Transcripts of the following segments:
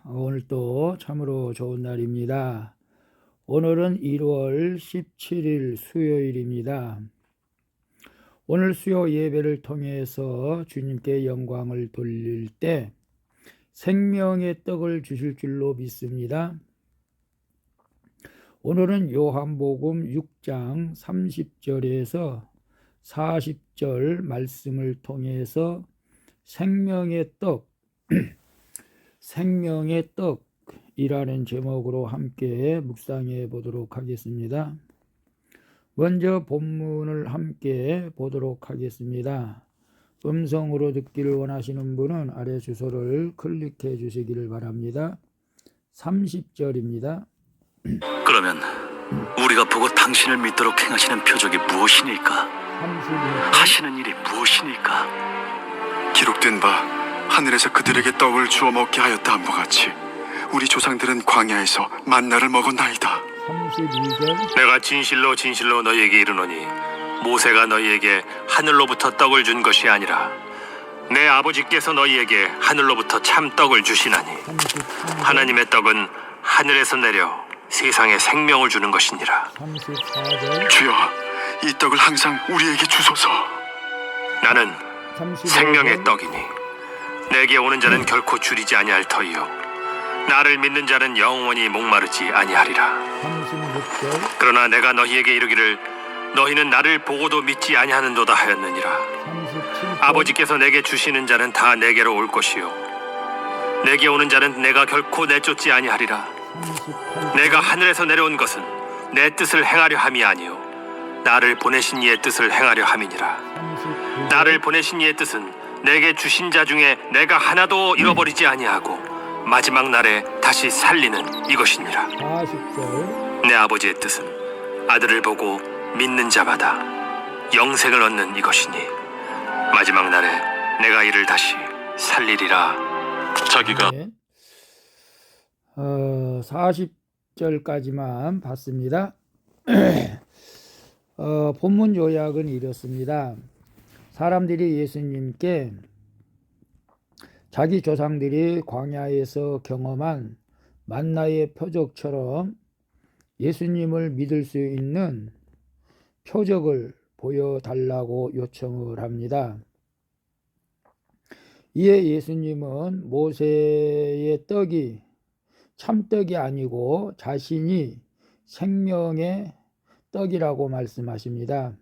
오늘 또 참으로 좋은 날입니다. 오늘은 1월 17일 수요일입니다. 오늘 수요 예배를 통해서 주님께 영광을 돌릴 때 생명의 떡을 주실 줄로 믿습니다. 오늘은 요한복음 6장 30절에서 40절 말씀을 통해서 생명의 떡, 생명의 떡이라는 제목으로 함께 묵상해 보도록 하겠습니다. 먼저 본문을 함께 보도록 하겠습니다. 음성으로 듣기를 원하시는 분은 아래 주소를 클릭해 주시기를 바랍니다. 30절입니다. 그러면 우리가 보고 당신을 믿도록 행하시는 표적이 무엇이니까? 32절. 하시는 일이 무엇이니까? 기록된 바 하늘에서 그들에게 떡을 주어 먹게 하였다 함과 같이 우리 조상들은 광야에서 만나를 먹었나이다. 32절. 내가 진실로 진실로 너희에게 이르노니 모세가 너희에게 하늘로부터 떡을 준 것이 아니라 내 아버지께서 너희에게 하늘로부터 참 떡을 주시나니 33절. 하나님의 떡은 하늘에서 내려 세상에 생명을 주는 것이니라. 34절. 주여, 이 떡을 항상 우리에게 주소서. 나는 35절. 생명의 떡이니 내게 오는 자는 결코 줄이지 아니할 터이요 나를 믿는 자는 영원히 목마르지 아니하리라. 36절. 그러나 내가 너희에게 이르기를 너희는 나를 보고도 믿지 아니하는도다 하였느니라. 37절. 아버지께서 내게 주시는 자는 다 내게로 올 것이요 내게 오는 자는 내가 결코 내쫓지 아니하리라. 38절. 내가 하늘에서 내려온 것은 내 뜻을 행하려 함이 아니요 나를 보내신 이의 뜻을 행하려 함이니라. 39절. 나를 보내신 이의 뜻은 내게 주신 자 중에 내가 하나도 잃어버리지 아니하고 마지막 날에 다시 살리는 이것이니라. 40절. 내 아버지의 뜻은 아들을 보고 믿는 자마다 영생을 얻는 이것이니 마지막 날에 내가 이를 다시 살리리라. 자기가 네. 40절까지만 봤습니다. 본문 요약은 이렇습니다. 사람들이 예수님께 자기 조상들이 광야에서 경험한 만나의 표적처럼 예수님을 믿을 수 있는 표적을 보여달라고 요청을 합니다. 이에 예수님은 모세의 떡이 참떡이 아니고 자신이 생명의 떡이라고 말씀하십니다.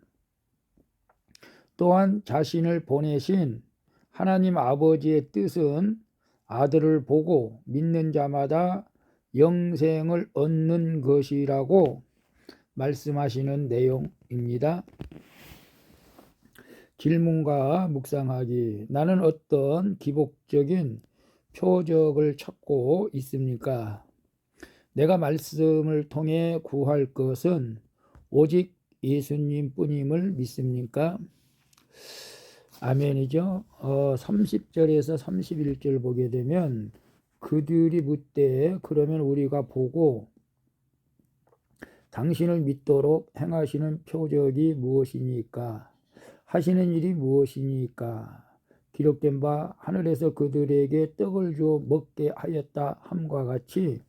또한 자신을 보내신 하나님 아버지의 뜻은 아들을 보고 믿는 자마다 영생을 얻는 것이라고 말씀하시는 내용입니다. 질문과 묵상하기. 나는 어떤 기복적인 표적을 찾고 있습니까? 내가 말씀을 통해 구할 것은 오직 예수님 뿐임을 믿습니까? 아멘이죠. 30절에서 31절 보게 되면 그들이 묻되 그러면 우리가 보고 당신을 믿도록 행하시는 표적이 무엇이니까? 하시는 일이 무엇이니까? 기록된 바 하늘에서 그들에게 떡을 주어 먹게 하였다 함과 같이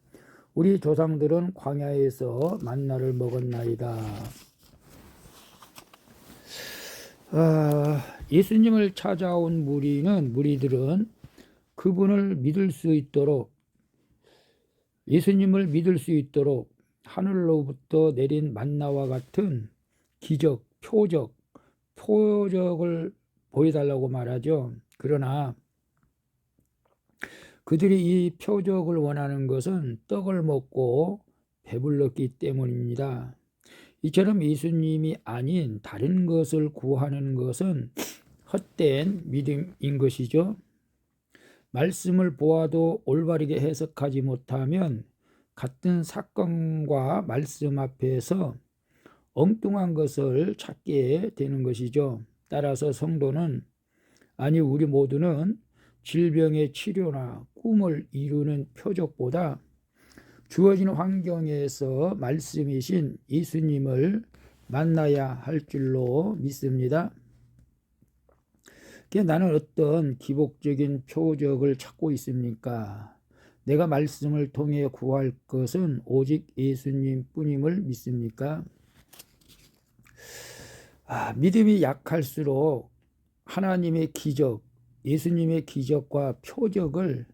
우리 조상들은 광야에서 만나를 먹었나이다. 예수님을 찾아온 무리들은 그분을 믿을 수 있도록, 예수님을 믿을 수 있도록 하늘로부터 내린 만나와 같은 기적, 표적을 보여달라고 말하죠. 그러나 그들이 이 표적을 원하는 것은 떡을 먹고 배불렀기 때문입니다. 이처럼 예수님이 아닌 다른 것을 구하는 것은 헛된 믿음인 것이죠. 말씀을 보아도 올바르게 해석하지 못하면 같은 사건과 말씀 앞에서 엉뚱한 것을 찾게 되는 것이죠. 따라서 성도는, 아니 우리 모두는 질병의 치료나 꿈을 이루는 표적보다 주어진 환경에서 말씀이신 예수님을 만나야 할 줄로 믿습니다. 나는 어떤 기복적인 표적을 찾고 있습니까? 내가 말씀을 통해 구할 것은 오직 예수님 뿐임을 믿습니까? 믿음이 약할수록 하나님의 기적, 예수님의 기적과 표적을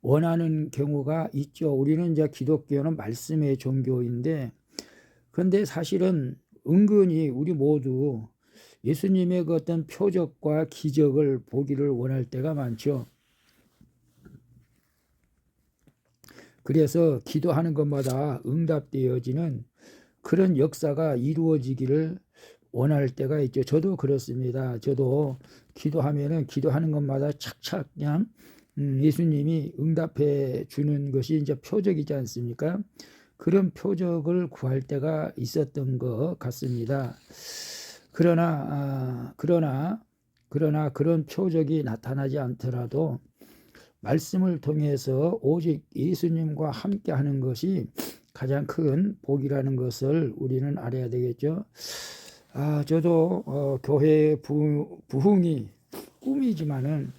원하는 경우가 있죠. 우리는 이제 기독교는 말씀의 종교인데, 그런데 사실은 은근히 우리 모두 예수님의 그 어떤 표적과 기적을 보기를 원할 때가 많죠. 그래서 기도하는 것마다 응답되어지는 그런 역사가 이루어지기를 원할 때가 있죠. 저도 그렇습니다. 저도 기도하면은 기도하는 것마다 착착 그냥 예수님이 응답해 주는 것이 이제 표적이지 않습니까? 그런 표적을 구할 때가 있었던 것 같습니다. 그러나 그런 표적이 나타나지 않더라도 말씀을 통해서 오직 예수님과 함께 하는 것이 가장 큰 복이라는 것을 우리는 알아야 되겠죠. 저도 교회 부흥이 꿈이지만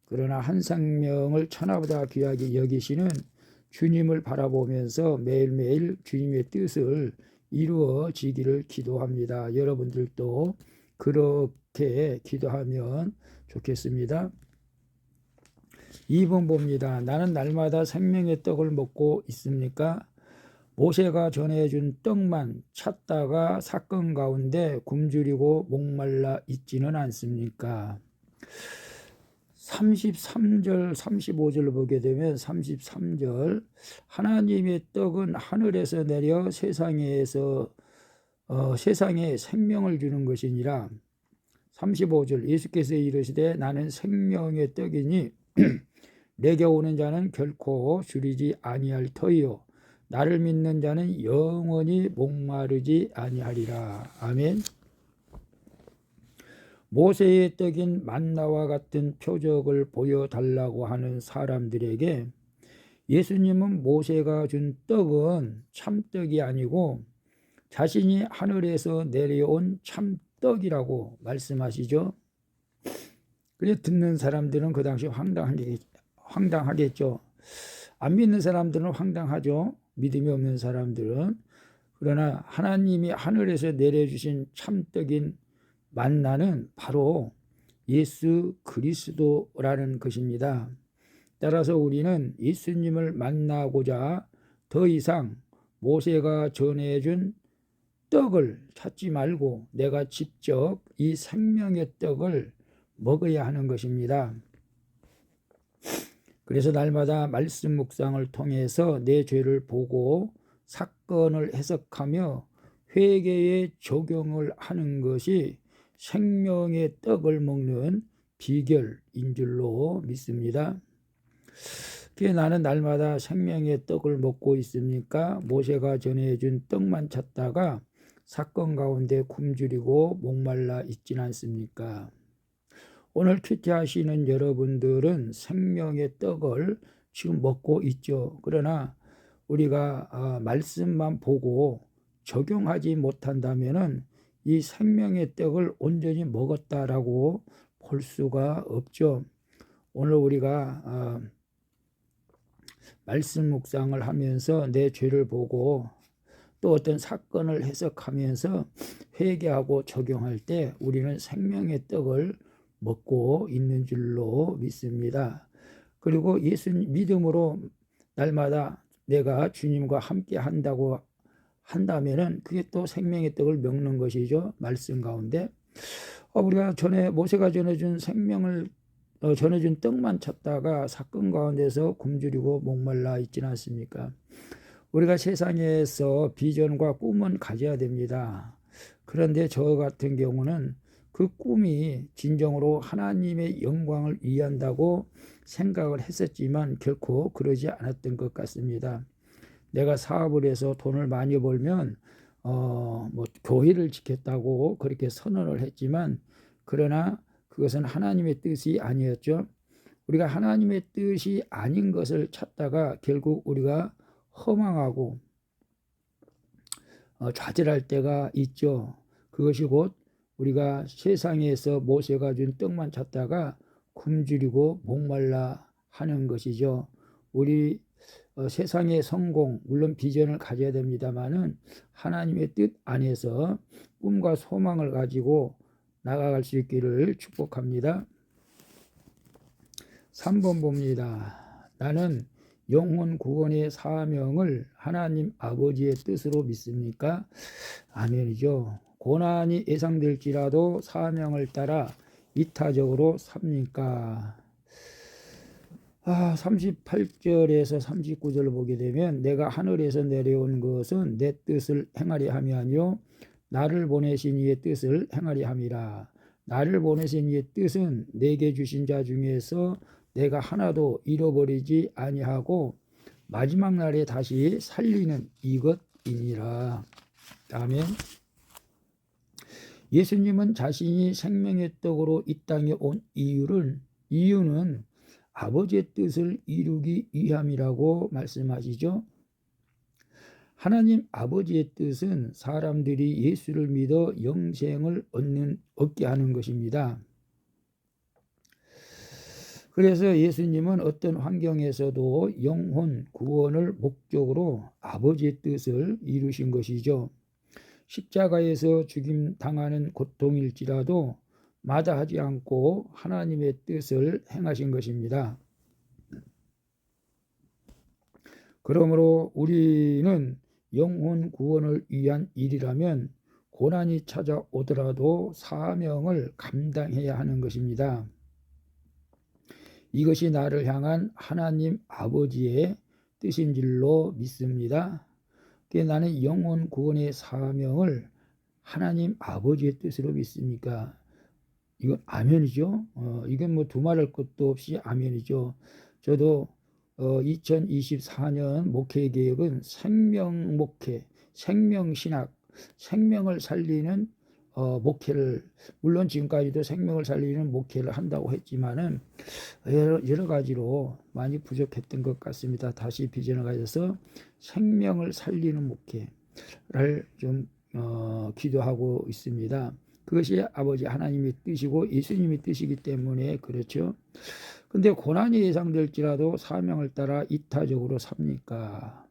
그러나 한 생명을 천하보다 귀하게 여기시는 주님을 바라보면서 매일매일 주님의 뜻을 이루어지기를 기도합니다. 여러분들도 그렇게 기도하면 좋겠습니다. 2번 봅니다. 나는 날마다 생명의 떡을 먹고 있습니까? 모세가 전해준 떡만 찾다가 사건 가운데 굶주리고 목말라 있지는 않습니까? 33절 35절을 보게 되면 33절 하나님의 떡은 하늘에서 내려 세상에 생명을 주는 것이니라. 35절 예수께서 이르시되 나는 생명의 떡이니 내게 오는 자는 결코 줄이지 아니할 터이요 나를 믿는 자는 영원히 목마르지 아니하리라. 아멘. 모세의 떡인 만나와 같은 표적을 보여달라고 하는 사람들에게 예수님은 모세가 준 떡은 참떡이 아니고 자신이 하늘에서 내려온 참떡이라고 말씀하시죠. 그래 듣는 사람들은 그 당시 황당하겠죠. 안 믿는 사람들은 황당하죠. 믿음이 없는 사람들은. 그러나 하나님이 하늘에서 내려주신 참떡인 만나는 바로 예수 그리스도라는 것입니다. 따라서 우리는 예수님을 만나고자 더 이상 모세가 전해준 떡을 찾지 말고 내가 직접 이 생명의 떡을 먹어야 하는 것입니다. 그래서 날마다 말씀 묵상을 통해서 내 죄를 보고 사건을 해석하며 회개에 적용을 하는 것이 생명의 떡을 먹는 비결인 줄로 믿습니다. 나는 날마다 생명의 떡을 먹고 있습니까? 모세가 전해준 떡만 찾다가 사건 가운데 굶주리고 목말라 있진 않습니까? 오늘 큐티하시는 여러분들은 생명의 떡을 지금 먹고 있죠. 그러나 우리가 말씀만 보고 적용하지 못한다면은 이 생명의 떡을 온전히 먹었다라고 볼 수가 없죠. 오늘 우리가 말씀 묵상을 하면서 내 죄를 보고 또 어떤 사건을 해석하면서 회개하고 적용할 때 우리는 생명의 떡을 먹고 있는 줄로 믿습니다. 그리고 예수 믿음으로 날마다 내가 주님과 함께 한다고 한다면은 그게 또 생명의 떡을 먹는 것이죠. 말씀 가운데 우리가 전에 모세가 전해준 전해준 떡만 찾다가 사건 가운데서 굶주리고 목말라 있지는 않습니까? 우리가 세상에서 비전과 꿈은 가져야 됩니다. 그런데 저 같은 경우는 그 꿈이 진정으로 하나님의 영광을 위한다고 생각을 했었지만 결코 그러지 않았던 것 같습니다. 내가 사업을 해서 돈을 많이 벌면 교회를 지켰다고 그렇게 선언을 했지만 그러나 그것은 하나님의 뜻이 아니었죠. 우리가 하나님의 뜻이 아닌 것을 찾다가 결국 우리가 허망하고 좌절할 때가 있죠. 그것이 곧 우리가 세상에서 모세가 준 떡만 찾다가 굶주리고 목말라 하는 것이죠. 우리 세상의 성공, 물론 비전을 가져야 됩니다만은 하나님의 뜻 안에서 꿈과 소망을 가지고 나아갈 수 있기를 축복합니다. 3번 봅니다. 나는 영혼 구원의 사명을 하나님 아버지의 뜻으로 믿습니까? 아멘이죠. 고난이 예상될지라도 사명을 따라 이타적으로 삽니까? 38절에서 39절을 보게 되면 내가 하늘에서 내려온 것은 내 뜻을 행하려 함이 아니요 나를 보내신 이의 뜻을 행하려 함이라. 나를 보내신 이의 뜻은 내게 주신 자 중에서 내가 하나도 잃어버리지 아니하고 마지막 날에 다시 살리는 이것이니라. 아멘. 예수님은 자신이 생명의 떡으로 이 땅에 온 이유는 아버지의 뜻을 이루기 위함이라고 말씀하시죠. 하나님 아버지의 뜻은 사람들이 예수를 믿어 영생을 얻게 하는 것입니다. 그래서 예수님은 어떤 환경에서도 영혼 구원을 목적으로 아버지의 뜻을 이루신 것이죠. 십자가에서 죽임 당하는 고통일지라도 마다하지 않고 하나님의 뜻을 행하신 것입니다. 그러므로 우리는 영혼 구원을 위한 일이라면 고난이 찾아오더라도 사명을 감당해야 하는 것입니다. 이것이 나를 향한 하나님 아버지의 뜻인 줄로 믿습니다. 나는 영혼 구원의 사명을 하나님 아버지의 뜻으로 믿습니까? 이건 아멘이죠. 이건 뭐 두말할 것도 없이 아멘이죠. 저도 2024년 목회 계획은 생명 목회, 생명 신학, 생명을 살리는 목회를, 물론 지금까지도 생명을 살리는 목회를 한다고 했지만은 여러 가지로 많이 부족했던 것 같습니다. 다시 비전을 가져서 생명을 살리는 목회를 좀 기도하고 있습니다. 그것이 아버지 하나님의 뜻이고 예수님의 뜻이기 때문에 그렇죠. 근데 고난이 예상될지라도 사명을 따라 이타적으로 삽니까?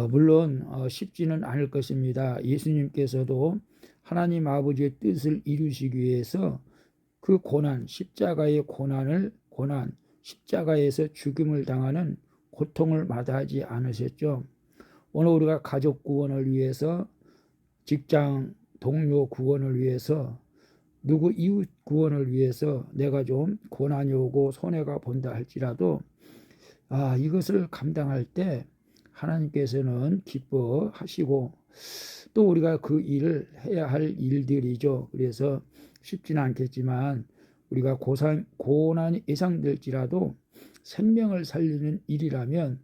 물론 쉽지는 않을 것입니다. 예수님께서도 하나님 아버지의 뜻을 이루시기 위해서 그 고난, 십자가의 십자가에서 죽임을 당하는 고통을 마다하지 않으셨죠. 오늘 우리가 가족 구원을 위해서, 직장 동료 구원을 위해서, 누구 이웃 구원을 위해서 내가 좀 고난이 오고 손해가 본다 할지라도 이것을 감당할 때 하나님께서는 기뻐하시고 또 우리가 그 일을 해야 할 일들이죠. 그래서 쉽지는 않겠지만 우리가 고난이 예상될지라도 생명을 살리는 일이라면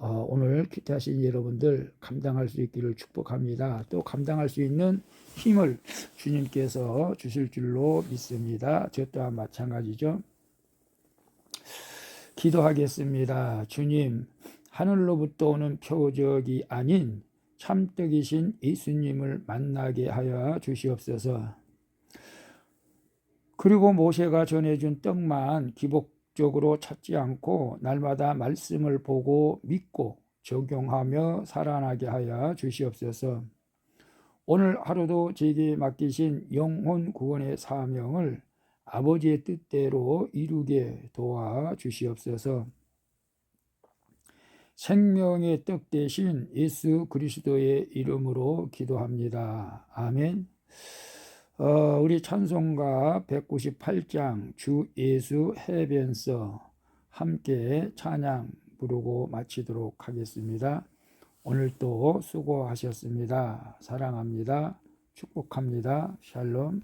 오늘 큐티하신 여러분들 감당할 수 있기를 축복합니다. 또 감당할 수 있는 힘을 주님께서 주실 줄로 믿습니다. 저 또한 마찬가지죠. 기도하겠습니다. 주님, 하늘로부터 오는 표적이 아닌 참떡이신 예수님을 만나게 하여 주시옵소서. 그리고 모세가 전해준 떡만 기복적으로 찾지 않고 날마다 말씀을 보고 믿고 적용하며 살아나게 하여 주시옵소서. 오늘 하루도 제게 맡기신 영혼 구원의 사명을 아버지의 뜻대로 이루게 도와 주시옵소서. 생명의 떡 대신 예수 그리스도의 이름으로 기도합니다. 아멘. 우리 찬송가 198장 주 예수 해변서 함께 찬양 부르고 마치도록 하겠습니다. 오늘도 수고하셨습니다. 사랑합니다. 축복합니다. 샬롬.